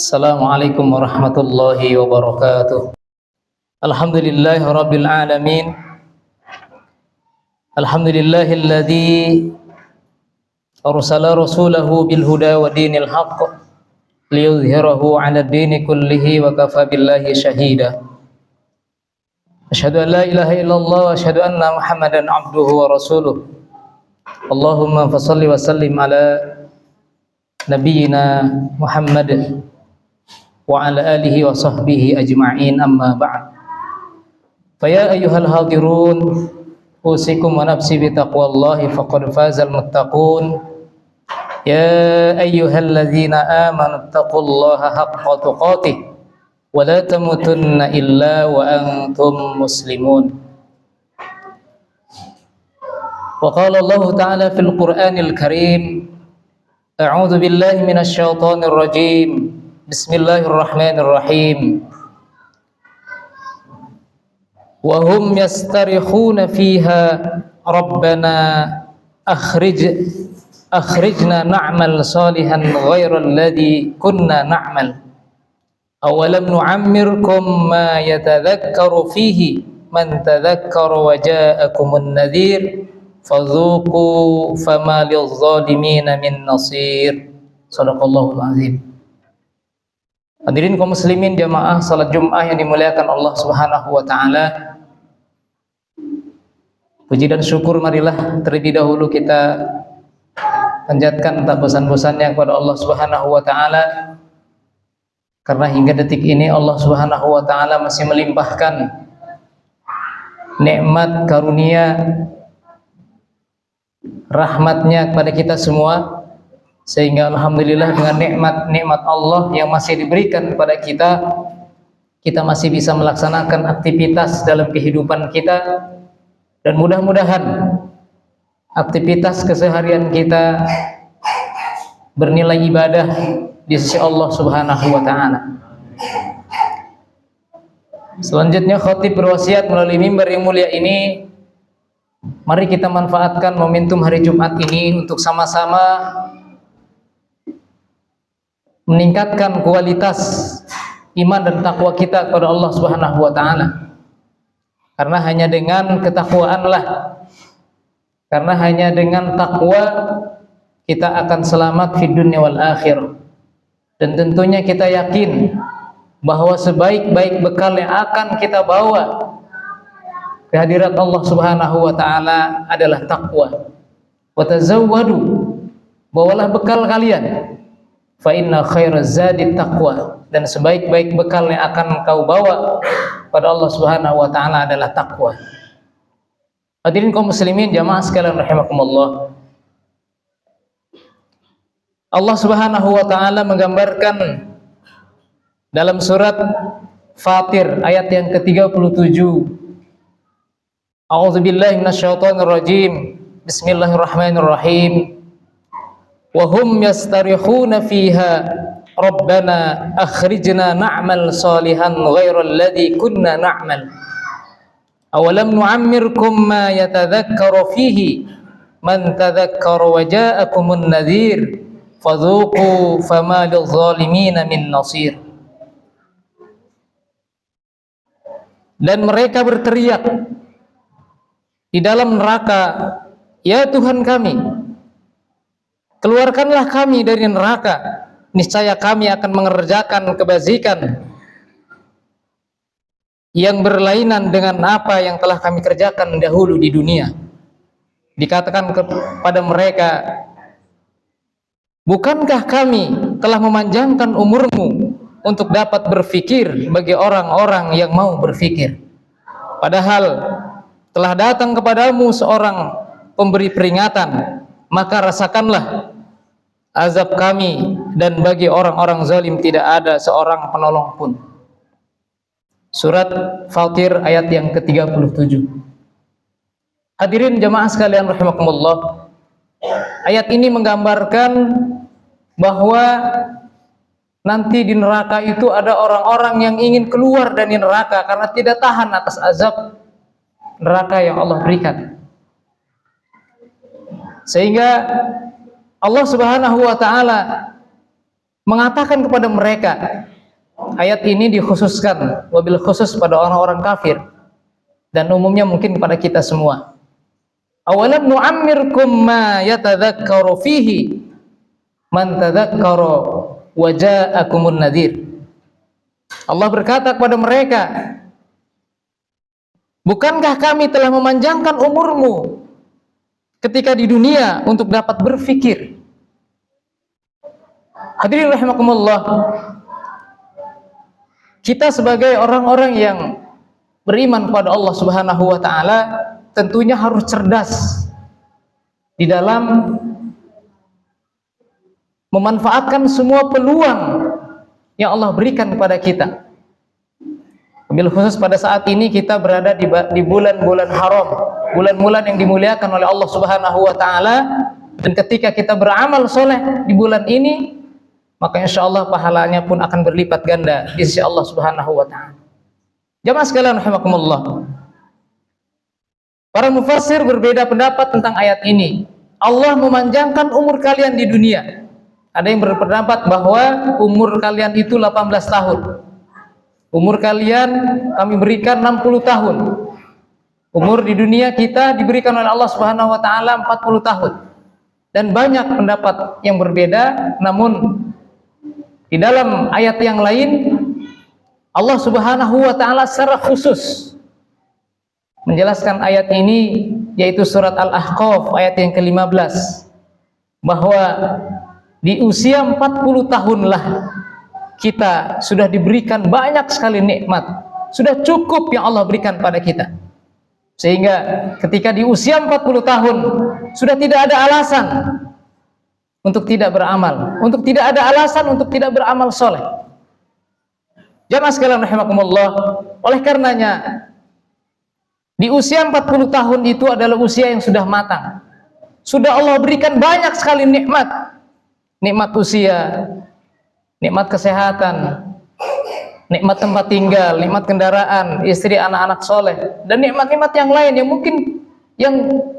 Assalamualaikum warahmatullahi wabarakatuh. Alhamdulillahi rabbil alamin. Alhamdulillahilladzi arsala rasulahu bil huda wa dinil haqq liyudhhirahu 'ala ad-dini kullihi wa kafa billahi shahida. Asyhadu an la ilaha illallah wa asyhadu anna Muhammadan 'abduhu wa rasuluh. Allahumma fashalli wa sallim ala nabiyyina Muhammad wa ala alihi wa sahbihi ajma'in, amma ba'd. Faya ayyuhal hadirun, usikum wa nafsi bi taqwallahi faqad fazal muttaqun. Ya ayyuhalladzina amanu taqullaha haqqa tuqatih wa la tamutunna illa wa antum muslimun. Wa qala Allah ta'ala fil Qur'anil Karim, a'udzu billahi minasy syaithanir rajim. Bismillahirrahmanirrahim. Wa hum yastarikhuna fiha rabbana akhrijna na'mal salihan ghairal ladzi kunna na'mal awalam nu'ammirkum ma yatadhakkaru fihi man tadhakkara wa ja'akumun nadhir fadzuqu fama lil-zalimina min nasir. Shadaqallahul azim. Hadirin kaum muslimin jamaah salat Jumat yang dimuliakan Allah Subhanahu wa taala. Puji dan syukur marilah terlebih dahulu kita panjatkan tak bosan-bosannya kepada Allah Subhanahu wa taala, karena hingga detik ini Allah Subhanahu wa taala masih melimpahkan nikmat karunia rahmatnya kepada kita semua, sehingga alhamdulillah dengan nikmat Allah yang masih diberikan kepada kita masih bisa melaksanakan aktivitas dalam kehidupan kita, dan mudah-mudahan aktivitas keseharian kita bernilai ibadah di sisi Allah Subhanahu wa taala. Selanjutnya khatib berwasiat melalui mimbar yang mulia ini, mari kita manfaatkan momentum hari Jumat ini untuk sama-sama meningkatkan kualitas iman dan takwa kita kepada Allah Subhanahu wa taala. Karena hanya dengan takwa kita akan selamat di dunia wal akhir. Dan tentunya kita yakin bahwa sebaik-baik bekal yang akan kita bawa ke hadirat Allah Subhanahu wa taala adalah takwa. Wa tazawwadu, bawalah bekal kalian. Fa inna khairaz zadi taqwa, dan sebaik-baik bekal yang akan kau bawa pada Allah Subhanahu wa taala adalah takwa. Hadirin kaum muslimin jamaah sekalian rahimakumullah. Allah Subhanahu wa taala menggambarkan dalam surat Fatir ayat yang ke-37. A'udzubillahi minasyaitonir rajim. Bismillahirrahmanirrahim. Wa hum yastarikhuna fiha rabbana akhrijna na'mal salihan ghairal ladzi kunna na'mal awalam nu'ammirkum ma yatadhakkaru fihi man tadhakkara wa ja'akumun nadhir fadzuqu fama lil-zalimina min nasir. Dan mereka berteriak di dalam neraka, ya Tuhan kami, keluarkanlah kami dari neraka, niscaya kami akan mengerjakan kebajikan yang berlainan dengan apa yang telah kami kerjakan dahulu di dunia. Dikatakan kepada mereka, bukankah kami telah memanjangkan umurmu untuk dapat berfikir bagi orang-orang yang mau berfikir? Padahal telah datang kepadamu seorang pemberi peringatan, maka rasakanlah azab kami, dan bagi orang-orang zalim tidak ada seorang penolong pun. Surat Fatir ayat yang ke-37. Hadirin jamaah sekalian rahimakumullah, ayat ini menggambarkan bahwa nanti di neraka itu ada orang-orang yang ingin keluar dari neraka karena tidak tahan atas azab neraka yang Allah berikan. Sehingga Allah Subhanahu wa taala mengatakan kepada mereka, ayat ini dikhususkan, wabil khusus pada orang-orang kafir dan umumnya mungkin kepada kita semua. Awalam nu'ammirkum ma yatadzakkaru fihi man tadzakkara wa ja'akumun nadhir. Allah berkata kepada mereka, bukankah kami telah memanjangkan umurmu ketika di dunia untuk dapat berfikir? Hadirin rahimakumullah, kita sebagai orang-orang yang beriman kepada Allah Subhanahu wa taala tentunya harus cerdas di dalam memanfaatkan semua peluang yang Allah berikan kepada kita. Wabil khusus pada saat ini kita berada di bulan-bulan haram, bulan-bulan yang dimuliakan oleh Allah Subhanahu wa taala, dan ketika kita beramal soleh di bulan ini, maka insya Allah pahalanya pun akan berlipat ganda di sisi Allah Subhanahu wa taala. Jamaah sekalian rahimakumullah, para mufassir berbeda pendapat tentang ayat ini. Allah memanjangkan umur kalian di dunia. Ada yang berpendapat bahwa umur kalian itu 18 tahun. Umur kalian kami berikan 60 tahun. Umur di dunia kita diberikan oleh Allah Subhanahu wa taala 40 tahun. Dan banyak pendapat yang berbeda, namun di dalam ayat yang lain Allah Subhanahu wa taala secara khusus menjelaskan ayat ini, yaitu surat Al-Ahqaf ayat yang ke-15, bahwa di usia 40 tahunlah kita sudah diberikan banyak sekali nikmat, sudah cukup yang Allah berikan pada kita, sehingga ketika di usia 40 tahun sudah tidak ada alasan untuk tidak beramal, untuk tidak ada alasan untuk tidak beramal soleh. Jamaah sekalian rahimakumullah, oleh karenanya di usia 40 tahun itu adalah usia yang sudah matang. Sudah Allah berikan banyak sekali nikmat. Nikmat usia, nikmat kesehatan, nikmat tempat tinggal, nikmat kendaraan, istri, anak-anak soleh, dan nikmat-nikmat yang lain yang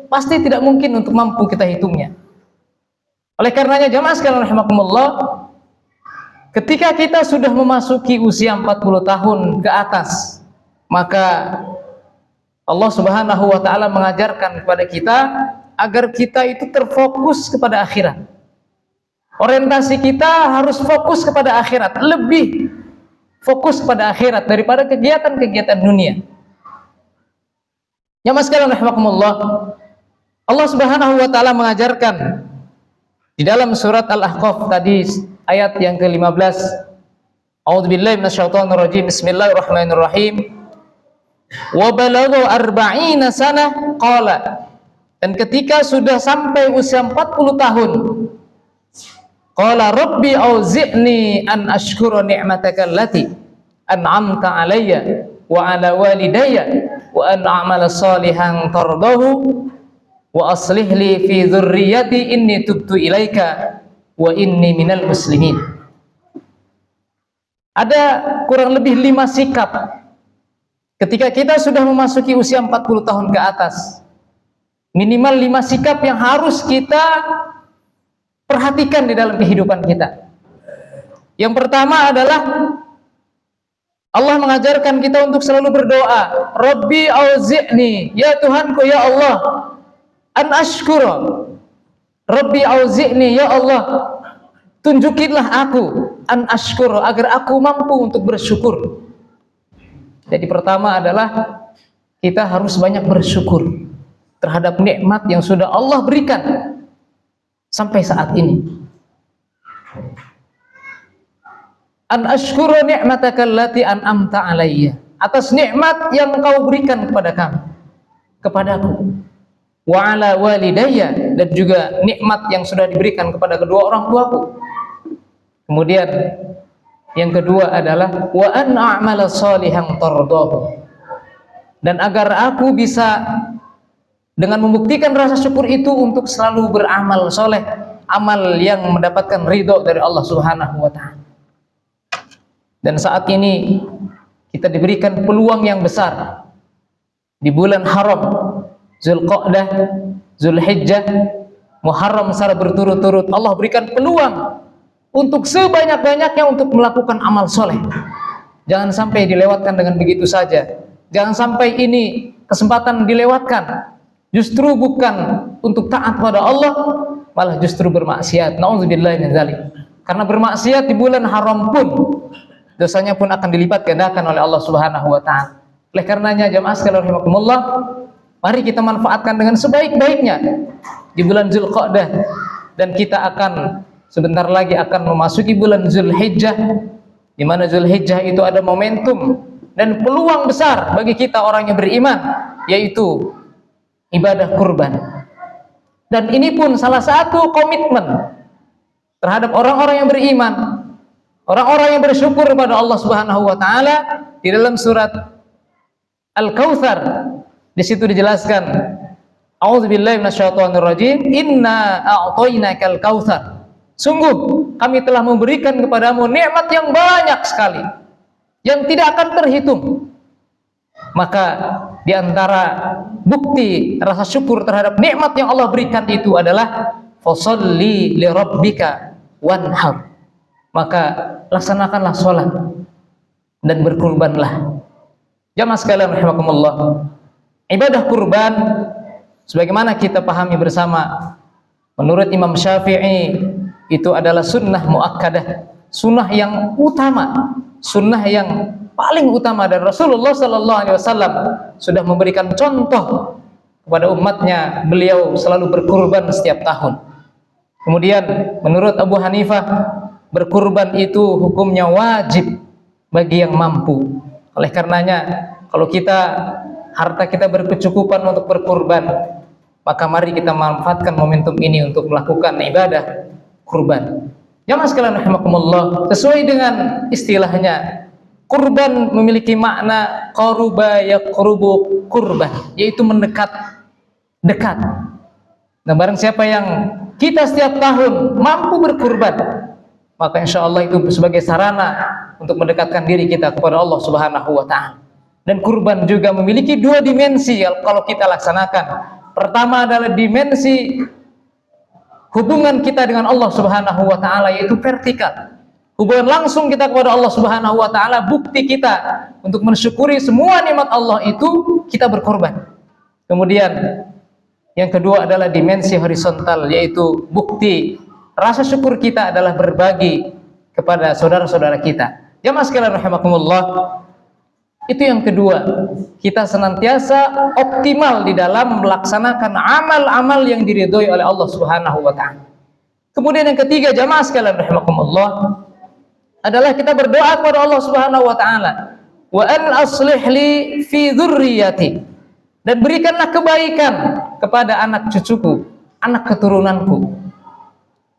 pasti tidak mungkin untuk mampu kita hitungnya. Oleh karenanya jamaah sekalian rahimakumullah, ketika kita sudah memasuki usia 40 tahun ke atas, maka Allah Subhanahu wa taala mengajarkan kepada kita agar kita itu terfokus kepada akhirat. Orientasi kita harus fokus kepada akhirat, lebih fokus pada akhirat daripada kegiatan-kegiatan dunia. Jamaah sekalian rahimakumullah, Allah Subhanahu wa taala mengajarkan di dalam surat Al-Ahqaf tadi ayat yang ke-15, A'udzubillahi minasyaitonirrajim, bismillahirrahmanirrahim. Wa balagha 40 sanah qala, dan ketika sudah sampai usia 40 tahun, qala rabbi auzi'ni an ashkura ni'mataka allati an'amta alayya wa ala walidayya wa an a'mala salihan tardahu wa aslih li fi dzurriyyati inni tubtu ilaika wa inni minal muslimin. Ada kurang lebih 5 sikap ketika kita sudah memasuki usia 40 tahun ke atas. Minimal 5 sikap yang harus kita perhatikan di dalam kehidupan kita. Yang pertama adalah Allah mengajarkan kita untuk selalu berdoa, Rabbi auzi'ni, ya Tuhanku, ya Allah, an ashkura. Rabbi auzi'ni, ya Allah, tunjukilah aku an ashkura, agar aku mampu untuk bersyukur. Jadi pertama adalah kita harus banyak bersyukur terhadap nikmat yang sudah Allah berikan sampai saat ini. An ashkura ni'mataka allati an'amta alayya, atas nikmat yang Engkau berikan kepada kami, kepadaku. Wa ala walidayya, dan juga nikmat yang sudah diberikan kepada kedua orang tuaku. Kemudian yang kedua adalah wa an a'mala salihan tardahu, dan agar aku bisa dengan membuktikan rasa syukur itu untuk selalu beramal soleh, amal yang mendapatkan ridho dari Allah Subhanahu wa ta'ala. Dan saat ini kita diberikan peluang yang besar di bulan haram, Zulqa'dah, Zulhijjah, Muharram secara berturut-turut. Allah berikan peluang untuk sebanyak-banyaknya untuk melakukan amal soleh. Jangan sampai dilewatkan dengan begitu saja. Jangan sampai ini kesempatan dilewatkan. Justru bukan untuk taat pada Allah, malah justru bermaksiat. Nauzubillahi min dzalik. Karena bermaksiat di bulan haram pun dosanya pun akan dilipat gandakan oleh Allah Subhanahu wa taala. Oleh karenanya jamaah sekalian rahimakumullah, mari kita manfaatkan dengan sebaik-baiknya di bulan Zulqa'dah, dan kita akan sebentar lagi akan memasuki bulan Zulhijjah, di mana Zulhijjah itu ada momentum dan peluang besar bagi kita orang yang beriman, yaitu ibadah kurban. Dan ini pun salah satu komitmen terhadap orang-orang yang beriman, orang-orang yang bersyukur kepada Allah Subhanahu wa taala. Di dalam surat Al-Kautsar, di situ dijelaskan, A'udzubillahi minasyaitonirrajim, inna a'tainakal kautsar. Sungguh kami telah memberikan kepadamu nikmat yang banyak sekali, yang tidak akan terhitung. Maka di antara bukti rasa syukur terhadap nikmat yang Allah berikan itu adalah fasholli li rabbika wanhar. Maka laksanakanlah sholat dan berkurbanlah. Jamaah sekalian rahimakumullah, ibadah kurban sebagaimana kita pahami bersama, menurut Imam Syafi'i itu adalah sunnah muakkadah, sunnah yang utama, sunnah yang paling utama, dan Rasulullah sallallahu alaihi wasallam sudah memberikan contoh kepada umatnya. Beliau selalu berkurban setiap tahun. Kemudian menurut Abu Hanifah, berkurban itu hukumnya wajib bagi yang mampu. Oleh karenanya, kalau harta kita berkecukupan untuk berkurban, maka mari kita manfaatkan momentum ini untuk melakukan ibadah kurban. Jamaah sekalian rahimakumullah, sesuai dengan istilahnya, kurban memiliki makna qaruba yaqrubu qurban, yaitu mendekat, dekat. Nah, barang siapa yang kita setiap tahun mampu berkurban, maka insya Allah itu sebagai sarana untuk mendekatkan diri kita kepada Allah Subhanahu wa ta'ala. Dan kurban juga memiliki dua dimensi kalau kita laksanakan. Pertama adalah dimensi hubungan kita dengan Allah Subhanahu wa ta'ala, yaitu vertikal, hubungan langsung kita kepada Allah Subhanahu wa ta'ala. Bukti kita untuk mensyukuri semua nikmat Allah itu kita berkorban. Kemudian yang kedua adalah dimensi horizontal, yaitu bukti rasa syukur kita adalah berbagi kepada saudara-saudara kita. Jamaah sekalian rahimakumullah, itu yang kedua, kita senantiasa optimal di dalam melaksanakan amal-amal yang diridhoi oleh Allah Subhanahu wa ta'ala. Kemudian yang ketiga, jamaah sekalian rahimakumullah, adalah kita berdoa kepada Allah Subhanahu wa ta'ala, wa an aslih li fi dzurriyyati, dan berikanlah kebaikan kepada anak cucuku, anak keturunanku.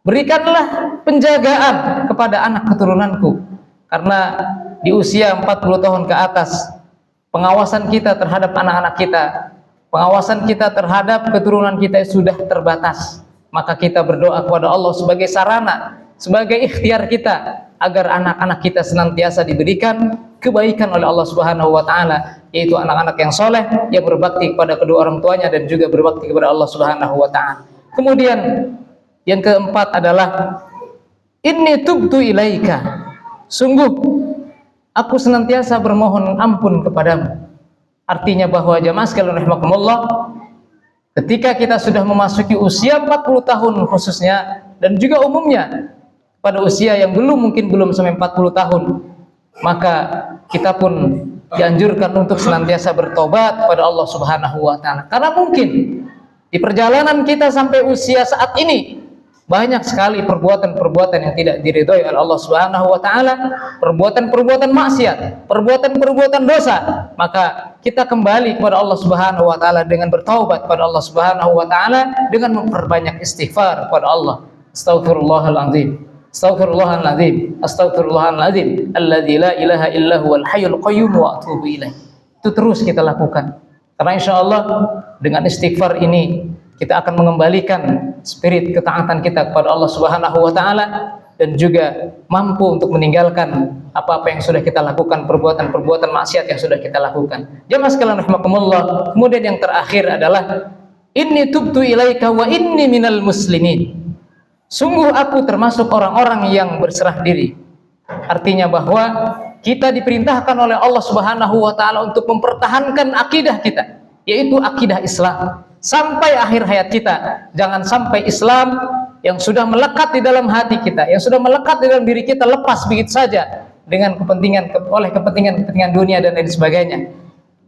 Berikanlah penjagaan kepada anak keturunanku, karena di usia 40 tahun ke atas, pengawasan kita terhadap anak-anak kita, pengawasan kita terhadap keturunan kita sudah terbatas. Maka kita berdoa kepada Allah sebagai sarana, sebagai ikhtiar kita, agar anak-anak kita senantiasa diberikan kebaikan oleh Allah Subhanahu wa ta'ala, yaitu anak-anak yang soleh, yang berbakti kepada kedua orang tuanya dan juga berbakti kepada Allah Subhanahu wa ta'ala. Kemudian yang keempat adalah inni tubtu ilaika, sungguh aku senantiasa bermohon ampun kepadamu. Artinya bahwa jamaah sekalian rahimakumullah, ketika kita sudah memasuki usia 40 tahun khususnya, dan juga umumnya pada usia yang mungkin belum sampai 40 tahun, maka kita pun dianjurkan untuk senantiasa bertobat kepada Allah Subhanahu wa ta'ala. Karena mungkin di perjalanan kita sampai usia saat ini banyak sekali perbuatan-perbuatan yang tidak diridhoi oleh Allah Subhanahu wa ta'ala, perbuatan-perbuatan maksiat, perbuatan-perbuatan dosa. Maka kita kembali kepada Allah Subhanahu wa ta'ala dengan bertaubat kepada Allah Subhanahu wa ta'ala, dengan memperbanyak istighfar kepada Allah. Astaghfirullahaladzim, astaghfirullahaladzim, astaghfirullahaladzim, alladzi la ilaha illa huwal hayyul qayyum wa atubu ilaih. Itu terus kita lakukan, karena insya Allah dengan istighfar ini kita akan mengembalikan spirit ketaatan kita kepada Allah Subhanahu wa ta'ala, dan juga mampu untuk meninggalkan apa-apa yang sudah kita lakukan, perbuatan-perbuatan maksiat yang sudah kita lakukan. Jamaah sekalian rahimakumullah, kemudian yang terakhir adalah inni tubtu ilaika wa inni minal muslimin. Sungguh aku termasuk orang-orang yang berserah diri. Artinya bahwa kita diperintahkan oleh Allah Subhanahu wa taala untuk mempertahankan akidah kita, yaitu akidah Islam sampai akhir hayat kita. Jangan sampai Islam yang sudah melekat di dalam hati kita, yang sudah melekat di dalam diri kita lepas begitu saja dengan kepentingan dunia dan lain sebagainya.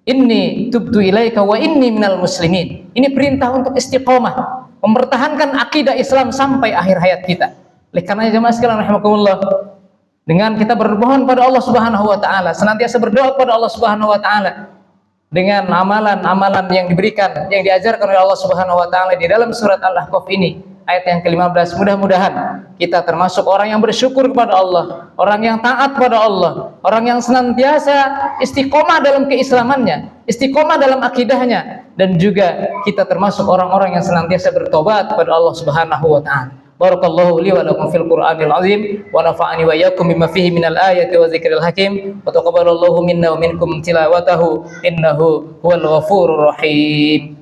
Inni tubtu ilaika wa inni minal muslimin. Ini perintah untuk istiqomah, mempertahankan akidah Islam sampai akhir hayat kita. Oleh karena jemaah sekalian rahimakumullah, dengan kita bermohon pada Allah Subhanahu wa taala, senantiasa berdoa kepada Allah Subhanahu wa taala dengan amalan-amalan yang diberikan, yang diajarkan oleh Allah Subhanahu wa taala di dalam surat Al-Ahqaf ini, ayat yang ke-15. Mudah-mudahan kita termasuk orang yang bersyukur kepada Allah, orang yang taat kepada Allah, orang yang senantiasa istiqomah dalam keislamannya, istiqomah dalam akidahnya, dan juga kita termasuk orang-orang yang senantiasa bertobat kepada Allah Subhanahu wa taala. Barakallahu li wa lakum fil Qur'anil azim wa nafa'ani wa iyyakum bima fihi minal ayati wa dzikril hakim wa taqabbalallahu minna wa minkum tilawatahu innahu huwal ghafurur rahim.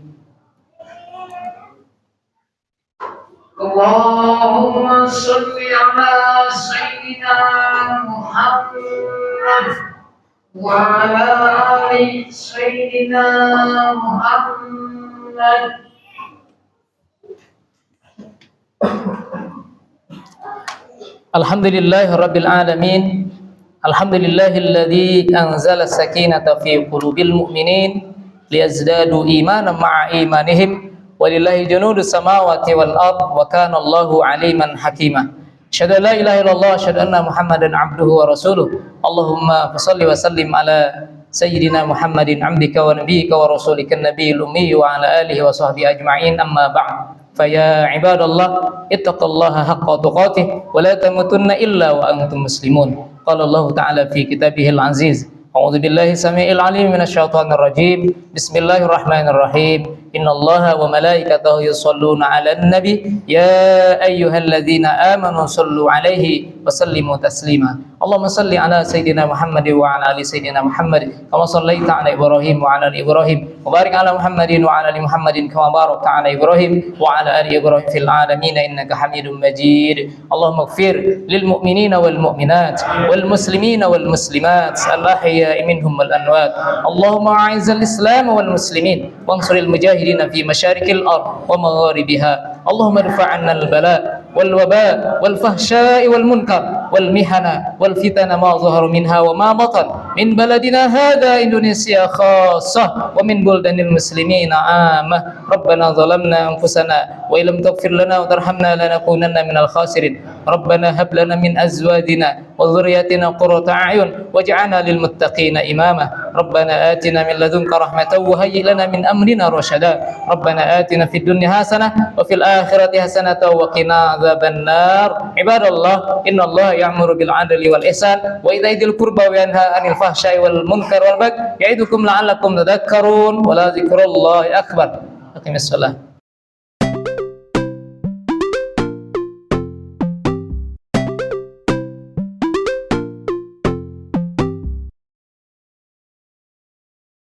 Allahumma shalli ala sayyidina Muhammad wa ala ali sayyidina Muhammad. Alhamdulillahirabbil alamin. Alhamdulillahilladzi anzala sakinata fi qulubil mu'minin liyazdadu imanan ma'a imanihim. Walillahi junudus samawati wal ard wa kana Allahu aliman hakima. Asyhadu an la ilaha illallah, asyhadu anna Muhammadan abduhu wa rasuluh. Allahumma shalli wa sallim ala sayyidina Muhammadin abdika wa nabiyyika wa rasulika an-nabiyil ummi wa ala alihi wa sahbihi ajma'in. Amma ba'd. Faya ibadallah ittaqullaha haqqa tuqatih wa la tamutunna illa wa antum muslimun. Qala Allah ta'ala fi kitabihil aziz. A'udzu billahi samii'il 'aliim minasyaitonir rajiim. Bismillahirrahmanirrahim. Innallaha wa malaikatahu yusholluna 'alan nabi ya ayyuhalladzina amanu shallu 'alaihi wa sallimu taslima. Allahumma shalli 'ala sayyidina Muhammad wa 'ala ali sayyidina Muhammad kama shallaita 'ala Ibrahim wa 'ala ali Ibrahim wa barik 'ala Muhammadin wa 'ala ali Muhammadin kama barakta 'ala Ibrahim wa 'ala ali Ibrahim fil 'alamin innaka Hamidum Majid. Allahumma ighfir lil mu'minina wal mu'minat wal muslimina wal muslimat al ahya'i minhum wal amwat. Allahumma a'izzal Islam wal muslimin wansuril mujahidin في مشارق الأرض ومغاربها. اللهم ارفع عنا البلاء والوباء والفحشاء والمنكر والمحن والفتن ما ظهر منها وما بطن من بلدنا هذا إندونيسيا خاصة ومن بلدان المسلمين عامة. ربنا ظلمنا أنفسنا وإن لم تغفر لنا وترحمنا لنكونن من الخاسرين. ربنا هب لنا من أزواجنا وذرياتنا قرة أعين واجعلنا للمتقين إماما. ربنا آتنا من لدنك رحمة وهيئ لنا من أمرنا رشدا. ربنا آتنا في الدنيا حسنة وفي الآخرة حسنة وقنا عذاب النار. عباد الله إن الله يأمر بالعدل والإحسان وإيتاء ذي القربى وينهى عن الفحشاء والمنكر والبغي يعظكم لعلكم تذكرون ولذكر الله أكبر. أقم الصلاة.